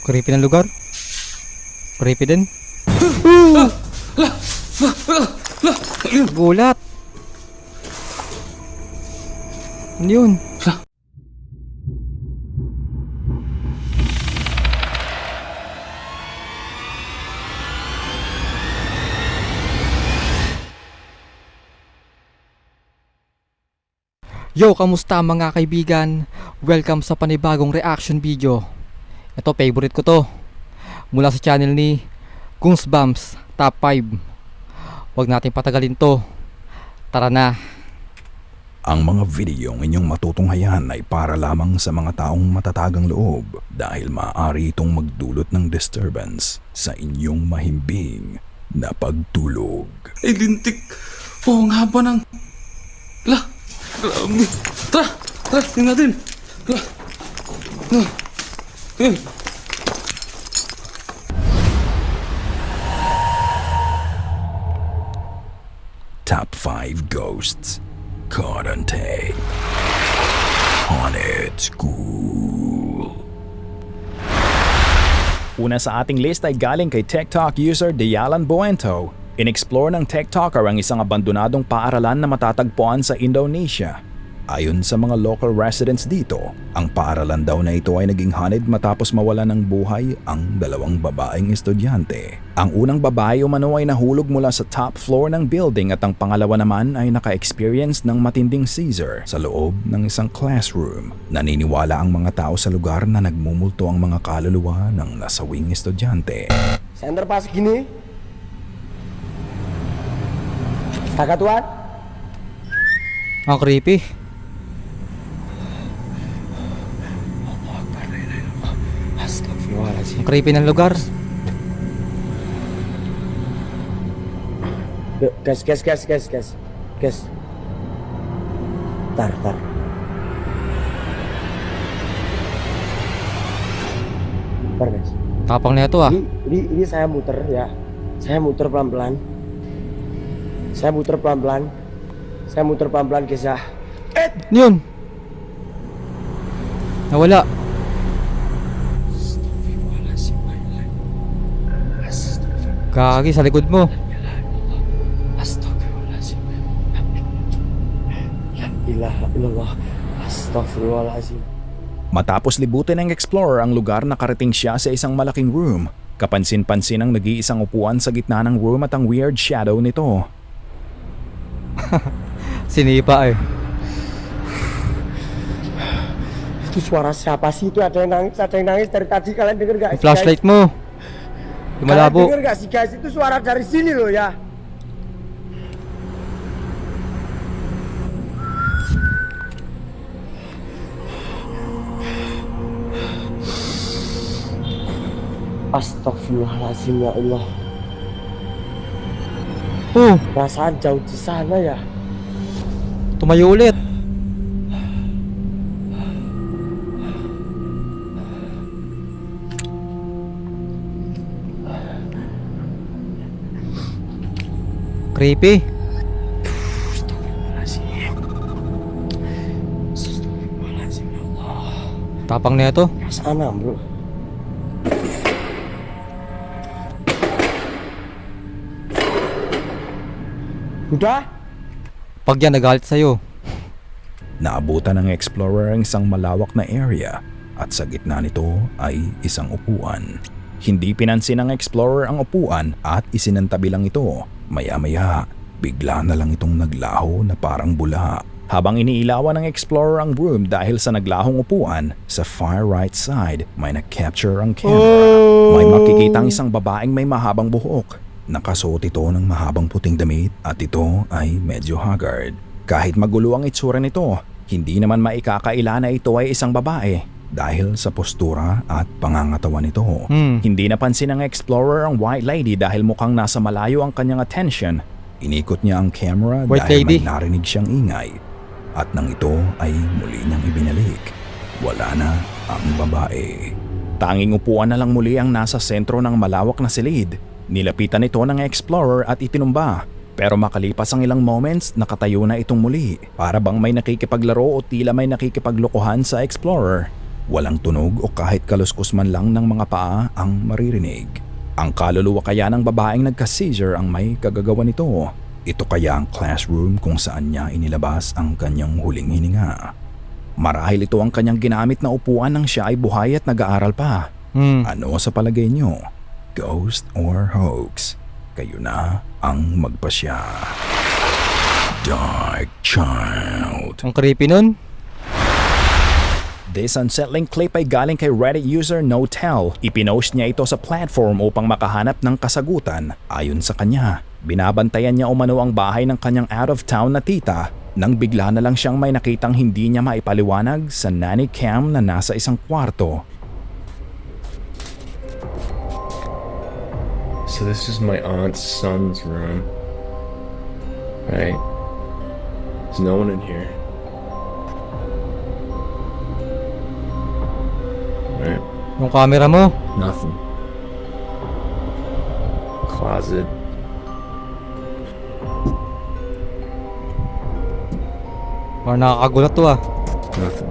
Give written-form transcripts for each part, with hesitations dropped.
Creepy ng lugar. Creepy din. Gulat. Ano yun? Yo, kamusta mga kaibigan? Welcome sa panibagong reaction video. Ito, favorite ko to. Mula sa channel ni Goosebumps Top 5. Huwag natin patagalin to. Tara na. Ang mga videong inyong matutunghayan ay para lamang sa mga taong matatagang loob dahil maaari itong magdulot ng disturbance sa inyong mahimbing na pagtulog. Ay, lintik. Oo nga ba ng... La, grabe. Tara, tingnan natin. Top 5 Ghosts Caught on Tape. Haunted School. Una sa ating list ay galing kay TikTok user Dialan Buento. In-explore ng TikToker ang isang abandonadong paaralan na matatagpuan sa Indonesia. Ayon sa mga local residents dito, ang paaralan daw na ito ay naging haunted matapos mawala ng buhay ang dalawang babaeng estudyante. Ang unang babae umano ay nahulog mula sa top floor ng building at ang pangalawa naman ay naka-experience ng matinding seizure sa loob ng isang classroom. Naniniwala ang mga tao sa lugar na nagmumulto ang mga kaluluwa ng nasawing estudyante. Center pas gini. Kagatuan? Ang creepy. Astagfirullahaladzim. Ang creepy ng lugar. Yuk, gas. Tar. Tar, guys. Tapang na ito ah. Ini saya muter ya. Saya muter pelan-pelan. Saya muter pelan-pelan guys ya. Ano yun? Nawala. Kaki sa likod mo. Astagfirullahaladzim. La ilaha illallah. Astagfirullahaladzim. Matapos libutin ng explorer ang lugar, nakarating siya sa isang malaking room. Kapansin-pansin ang nag-iisang upuan sa gitna ng room at ang weird shadow nito. Sinipa eh. Itu suara siapa sih? Itu ada yang nangis dari tadi, kalian denger gak? Yung flashlight mo. Kalian Lumalabo. denger gak sih guys? Itu suara dari sini loh ya. Astagfirullahaladzim ya Allah. Perasaan jauh di sana ya. Tumayo ulit. Creepy. Astagfirullahaladzim ya Allah. Tapang na ito. Sana bro. Udah? Pag yan nagalit sa'yo. Naabutan ng explorer ang isang malawak na area at sa gitna nito ay isang upuan. Hindi pinansin ng explorer ang upuan at isinantabi lang ito. Maya-maya, bigla na lang itong naglaho na parang bula. Habang iniilawan ng explorer ang room dahil sa naglahong upuan, sa far right side may na-capture ang camera. May makikitang isang babaeng may mahabang buhok. Nakasuot ito ng mahabang puting damit at ito ay medyo haggard. Kahit magulo ang itsura nito, hindi naman maikakaila na ito ay isang babae. Dahil sa postura at pangangatawan nito. Hindi napansin ng explorer ang white lady dahil mukhang nasa malayo ang kanyang attention. Inikot niya ang camera White dahil lady. may narinig siyang ingay. At nang ito ay muli niyang ibinalik, wala na ang babae. Tanging upuan na lang muli ang nasa sentro ng malawak na silid. Nilapitan ito ng explorer at itinumba. Pero makalipas ang ilang moments, nakatayo na itong muli. Para bang may nakikipaglaro o tila may nakikipaglokohan sa explorer. Walang tunog o kahit kaluskos man lang ng mga paa ang maririnig. Ang kaluluwa kaya ng babaeng nagka-seizure ang may kagagawa nito. Ito kaya ang classroom kung saan niya inilabas ang kanyang huling hininga. Marahil ito ang kanyang ginamit na upuan nang siya ay buhay at nag-aaral pa. Ano sa palagay niyo? Ghost or hoax? Kayo na ang magpasya. Dark Child. Ang creepy nun. This unsettling clip ay galing kay Reddit user NoTell. Ipinost niya ito sa platform upang makahanap ng kasagutan. Ayon sa kanya, binabantayan niya umano ang bahay ng kanyang out-of-town na tita nang bigla na lang siyang may nakitang hindi niya maipaliwanag sa nanny cam na nasa isang kwarto. So this is my aunt's son's room, right? There's no one in here. Right? Yung camera mo. Nothing. Closet. Parang nakakagulat to ah. Nothing.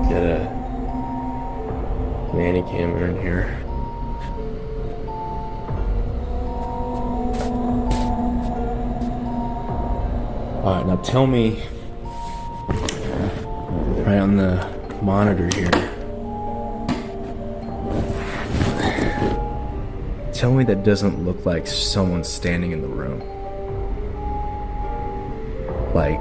Get a nanny camera in here. Alright, now tell me, right on the monitor here, tell me that doesn't look like someone standing in the room. Like,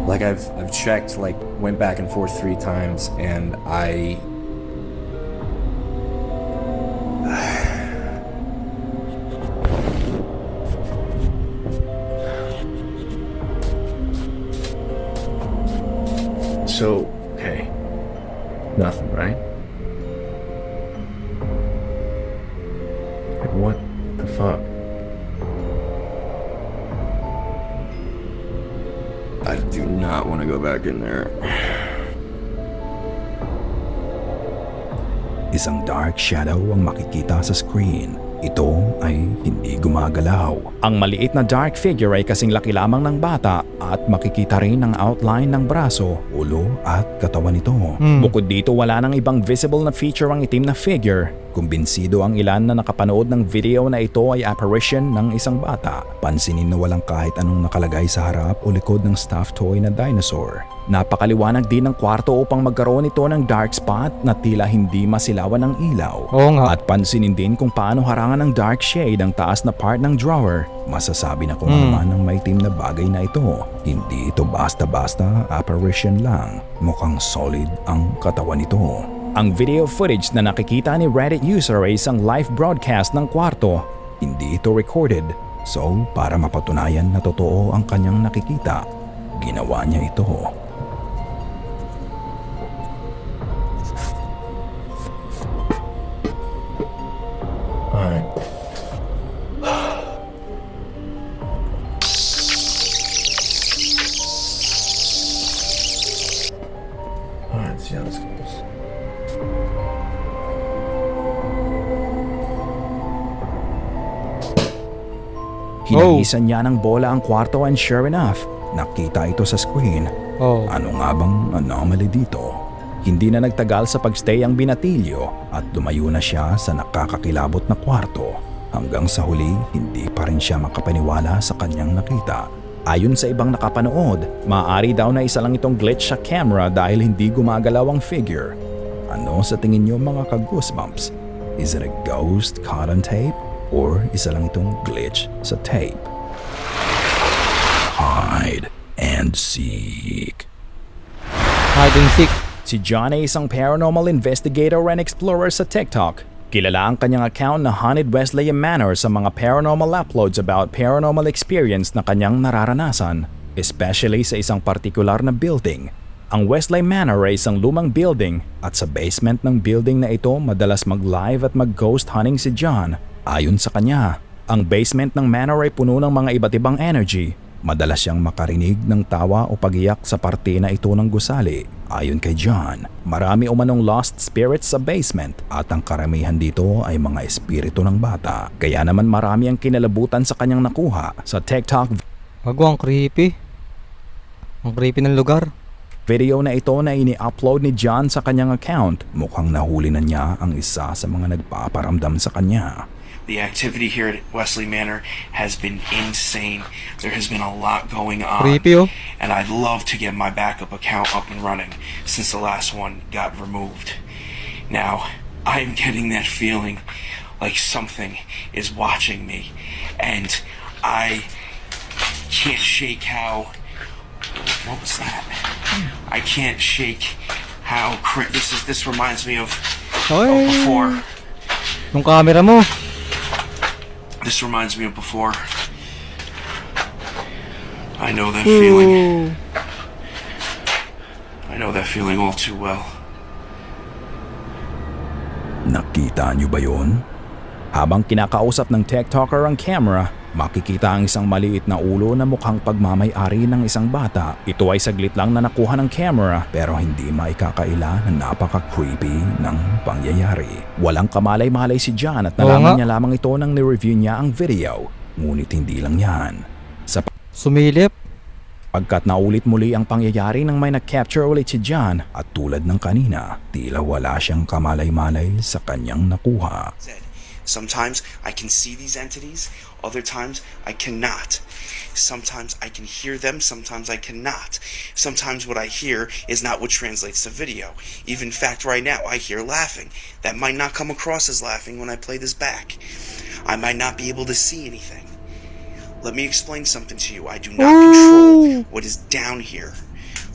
like I've checked, like went back and forth 3 times, and I so, okay, nothing, right? Like, what the fuck? I do not want to go back in there. Isang dark shadow ang makikita sa screen. Ito ay hindi gumagalaw. Ang maliit na dark figure ay kasing laki lamang ng bata at makikita rin ang outline ng braso, Ulo at katawan nito. Bukod dito, wala nang ibang visible na feature ang itim na figure. Kumbinsido ang ilan na nakapanood ng video na ito ay apparition ng isang bata. Pansinin na walang kahit anong nakalagay sa harap o likod ng stuffed toy na dinosaur. Napakaliwanag din ng kwarto upang magkaroon ito ng dark spot na tila hindi masilawan ng ilaw. Oo nga. At pansinin din kung paano harangan ng dark shade ang taas na part ng drawer. Masasabi na kung ano man ang maitim na bagay na ito. Hindi ito basta-basta apparition lang. Mukhang solid ang katawan nito. Ang video footage na nakikita ni Reddit user ay isang live broadcast ng kwarto. Hindi ito recorded. So, para mapatunayan na totoo ang kanyang nakikita, ginawa niya ito. Alright. Alright, let's see how this goes. Hinahisan niya ng bola ang kwarto and sure enough, nakita ito sa screen. Oh. Ano nga bang anomaly dito? Hindi na nagtagal sa pagstay ang binatilyo at lumayo na siya sa nakakakilabot na kwarto. Hanggang sa huli, hindi pa rin siya makapaniwala sa kanyang nakita. Ayon sa ibang nakapanood, maaari daw na isa lang itong glitch sa camera dahil hindi gumagalaw ang figure. Ano sa tingin niyo mga ka-goosebumps? Is it a ghost caught on tape? Or isa lang itong glitch sa tape? Hide and seek. Hide and seek. Si John ay isang paranormal investigator and explorer sa TikTok. Kilala ang kanyang account na Haunted Wesleyan Manor sa mga paranormal uploads about paranormal experience na kanyang nararanasan, especially sa isang partikular na building. Ang Wesleyan Manor ay isang lumang building at sa basement ng building na ito madalas mag-live at mag-ghost hunting si John. Ayon sa kanya, ang basement ng manor ay puno ng mga iba't ibang energy Madalas siyang makarinig ng tawa o pagiyak sa parte na ito ng gusali. Ayon kay John, marami umanong lost spirits sa basement at ang karamihan dito ay mga espiritu ng bata. Kaya naman marami ang kinalabutan sa kanyang nakuha sa TikTok Ang creepy. Ang creepy ng lugar. video na ito na ini-upload ni John sa kanyang account. Mukhang nahuli na niya ang isa sa mga nagpaparamdam sa kanya. The activity here at Wesley Manor has been insane. There has been a lot going on. Creepy, oh. And I'd love to get my backup account up and running since the last one got removed. Now, I'm getting that feeling like something is watching me. And I can't shake how... What was that? I can't shake how... This reminds me of Oy. before. Yung camera mo. This reminds me of before. I know that feeling. I know that feeling all too well. Nakita niyo ba yon? Habang kinakausap ng TikToker ang camera, makikita ang isang maliit na ulo na mukhang pagmamay-ari ng isang bata. Ito ay saglit lang na nakuha ng camera pero hindi maikakaila na napaka-creepy ng pangyayari. Walang kamalay-malay si John at nalaman niya lamang ito nang ni-review niya ang video. Ngunit hindi lang yan. Sa Sumilip. pagkat naulit muli ang pangyayari nang may na-capture ulit si John at tulad ng kanina, tila wala siyang kamalay-malay sa kanyang nakuha. Sometimes I can see these entities, other times I cannot. Sometimes I can hear them, sometimes I cannot. Sometimes what I hear is not what translates to video. Even in fact, right now I hear laughing. That might not come across as laughing when I play this back. I might not be able to see anything. Let me explain something to you. I do not control what is down here.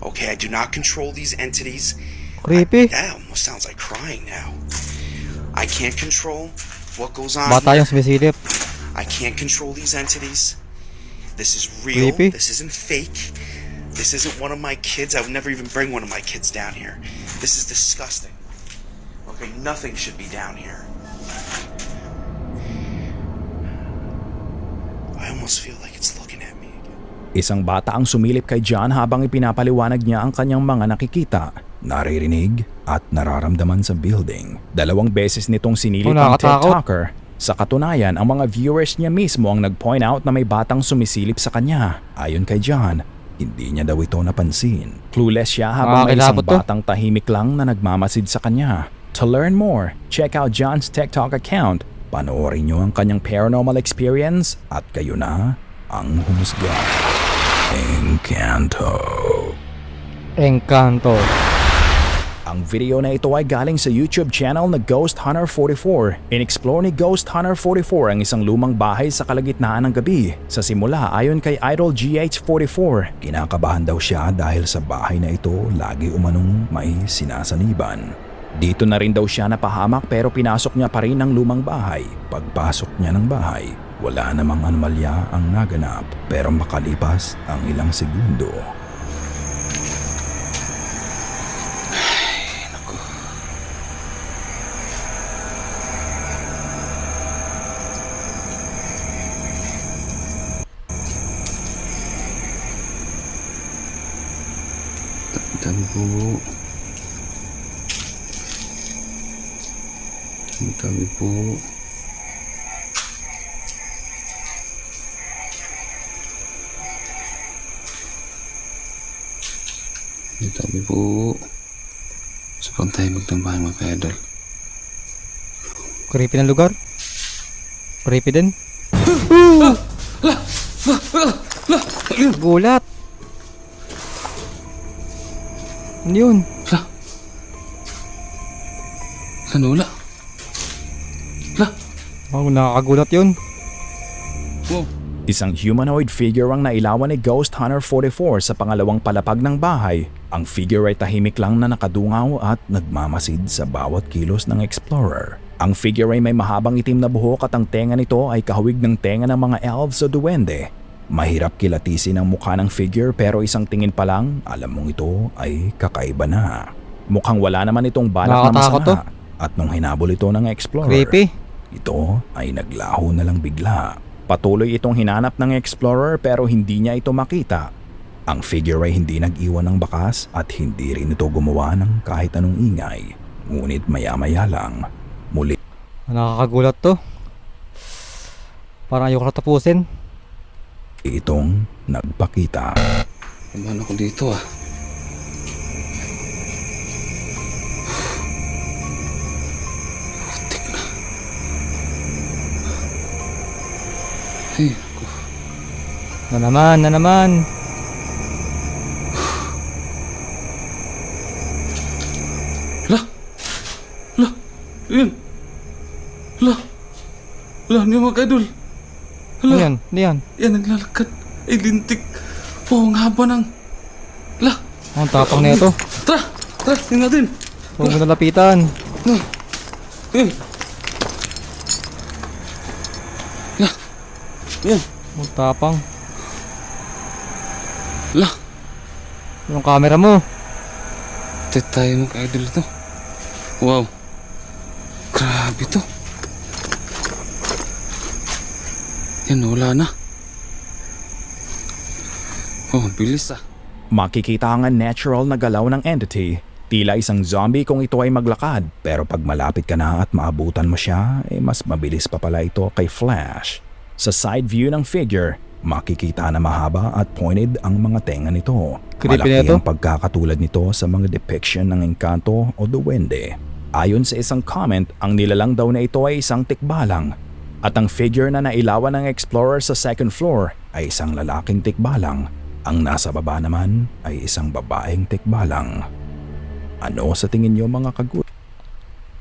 Okay, I do not control these entities. Creepy. That almost sounds like crying now. I can't control what goes on Bata here. yung sumisilip. I can't control these entities. This is real. Creepy. This isn't fake. This isn't one of my kids. I would never even bring one of my kids down here. This is disgusting. Okay, nothing should be down here. I almost feel like it's looking at me again. Isang bata ang sumilip kay John habang ipinapaliwanag niya ang kanyang mga nakikita, naririnig at nararamdaman sa building. 2 beses nitong sinilip ang nakakatakot. TikToker. Sa katunayan, ang mga viewers niya mismo ang nag-point out na may batang sumisilip sa kanya. Ayon kay John, hindi niya daw ito napansin. Clueless siya habang may isang Kilabot to. batang tahimik lang na nagmamasid sa kanya. To learn more, check out John's TikTok account. Panoorin niyo ang kanyang paranormal experience at kayo na ang humusga. Encanto. Encanto. Ang video na ito ay galing sa YouTube channel na Ghost Hunter 44. In-explore ni Ghost Hunter 44 ang isang lumang bahay sa kalagitnaan ng gabi. Sa simula, ayon kay Idol GH44, kinakabahan daw siya dahil sa bahay na ito lagi umanong may sinasaniban. Dito na rin daw siya napahamak pero pinasok niya pa rin ang lumang bahay. Pagpasok niya ng bahay, wala namang anomalya ang naganap pero makalipas ang ilang segundo. Tabi po. Tabi po. Tabi po. Sa tayo magtambahan mga ka-idol. Creepy ng lugar. Creepy din. Gulat. Ano yun? Lanula. Oh, nakakagulat yun. Wow. Isang humanoid figure ang nailawan ni Ghost Hunter 44 sa pangalawang palapag ng bahay. Ang figure ay tahimik lang na nakadungaw at nagmamasid sa bawat kilos ng explorer. Ang figure ay may mahabang itim na buhok at ang tenga nito ay kahawig ng tenga ng mga elves o duwende. Mahirap kilatisin ang mukha ng figure pero isang tingin pa lang, alam mong ito ay kakaiba na. Mukhang wala naman itong balak na Nakakatakot to. masama. At nung hinabol ito ng explorer, Creepy. ito ay naglaho na lang bigla. Patuloy itong hinanap ng explorer pero hindi niya ito makita. Ang figure ay hindi nag-iwan ng bakas at hindi rin ito gumawa ng kahit anong ingay. Ngunit maya-maya lang, muli Nakakagulat to. Parang ayoko na tapusin. itong nagpakita. Naman ako dito ah. Putik na. Ay, ako. Na naman. Yun. Ano yung mga kaidol? Ano yan? Ano yan? Yan, naglalakad. Ay, lintik. Oo, ang haba ng... Ang tapang na ito. Tara, tingnan natin. Huwag mo nalapitan. Yun. Yan. Ang tapang. La. Yung camera mo. Tayo mga kaidol ito. Wow. Grabe to. Yan, wala na. Oh, bilis ah. makikita ang natural na galaw ng entity. Tila isang zombie kung ito ay maglakad. Pero pag malapit ka na at maabutan mo siya, mas mabilis pa pala ito kay Flash. Sa side view ng figure, makikita na mahaba at pointed ang mga tenga nito. Creepy Malaki na ito. ang pagkakatulad nito sa mga depiction ng engkanto o duwende. Ayon sa isang comment, ang nilalang daw na ito ay isang tikbalang. At ang figure na nailawan ng explorer sa second floor ay isang lalaking tikbalang. Ang nasa baba naman ay isang babaeng tikbalang. Ano sa tingin niyo mga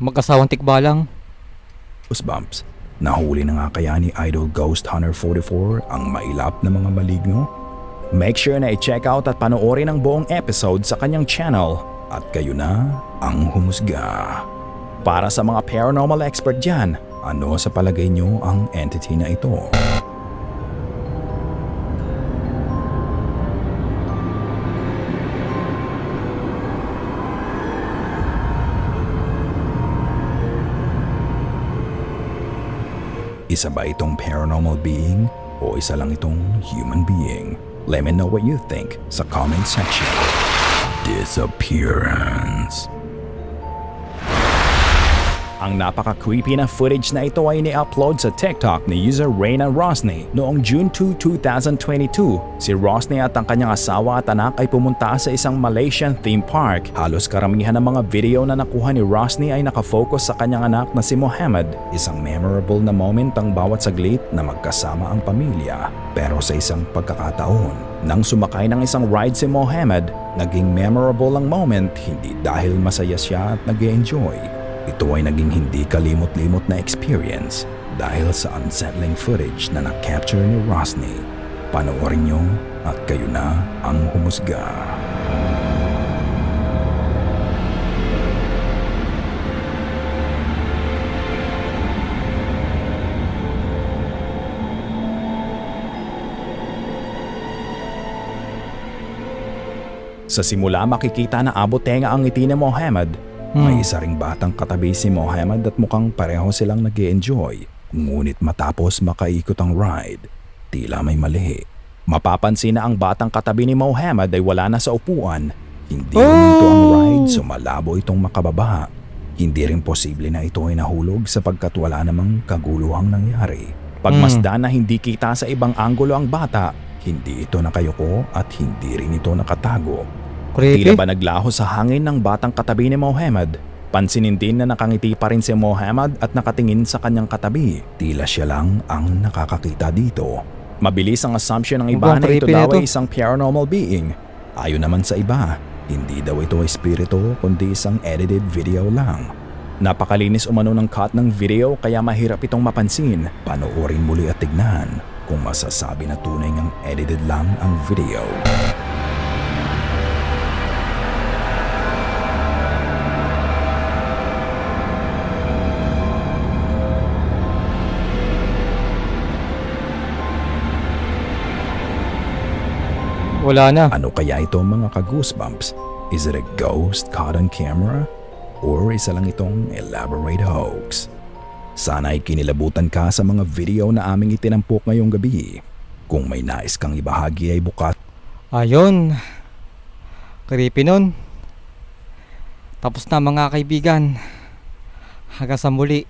Mag-asawang tikbalang. Goosebumps? Nahuli na nga kaya ni Idol Ghost Hunter 44 ang mailap na mga maligno? Make sure na i-check out at panoorin ang buong episode sa kanyang channel at kayo na ang humusga. Para sa mga paranormal expert dyan, ano sa palagay nyo ang entity na ito? Isa ba itong paranormal being o isa lang itong human being? Let me know what you think sa comment section. Disappearance. Ang napaka-creepy na footage na ito ay ni-upload sa TikTok ni user Reyna Rosny noong June 2, 2022. Si Rosny at ang kanyang asawa at anak ay pumunta sa isang Malaysian theme park. Halos karamihan ng mga video na nakuha ni Rosny ay nakafocus sa kanyang anak na si Mohammed. Isang memorable na moment ang bawat saglit na magkasama ang pamilya. Pero sa isang pagkakataon, nang sumakay ng isang ride si Mohammed, naging memorable ang moment hindi dahil masaya siya at nag-enjoy. Ito ay naging hindi kalimot-limot na experience dahil sa unsettling footage na na-capture ni Rosny. Panoorin nyo at kayo na ang humusga. Sa simula makikita na abot tenga ang ngiti ni Mohammed. May isa ring batang katabi si Mohammed at mukhang pareho silang nag-e-enjoy. Ngunit matapos makaikot ang ride, tila may mali. Mapapansin na ang batang katabi ni Mohammed ay wala na sa upuan. Hindi huminto ang ride so malabo itong makababa. Hindi rin posible na ito ay nahulog sapagkat wala namang kaguluhang nangyari. Pagmasdan na hindi kita sa ibang anggulo ang bata, hindi ito nakayuko at hindi rin ito nakatago. Creepy. Tila ba naglaho sa hangin ng batang katabi ni Mohammed? Pansinin din na nakangiti pa rin si Mohammed at nakatingin sa kanyang katabi. Tila siya lang ang nakakakita dito. Mabilis ang assumption ng iba na ito daw ay isang paranormal being. Ayon naman sa iba, hindi daw ito espiritu kundi isang edited video lang. Napakalinis umano ng cut ng video kaya mahirap itong mapansin. Panoorin muli at tignan kung masasabi na tunay ngang edited lang ang video. Wala na. Ano kaya ito mga ka-goosebumps? Is it a ghost caught on camera? Or isa lang itong elaborate hoax? Sana ay kinilabutan ka sa mga video na aming itinampok ngayong gabi. Kung may nais kang ibahagi ay bukas. Ayun. Creepy nun. Tapos na mga kaibigan. Hanggang sa muli.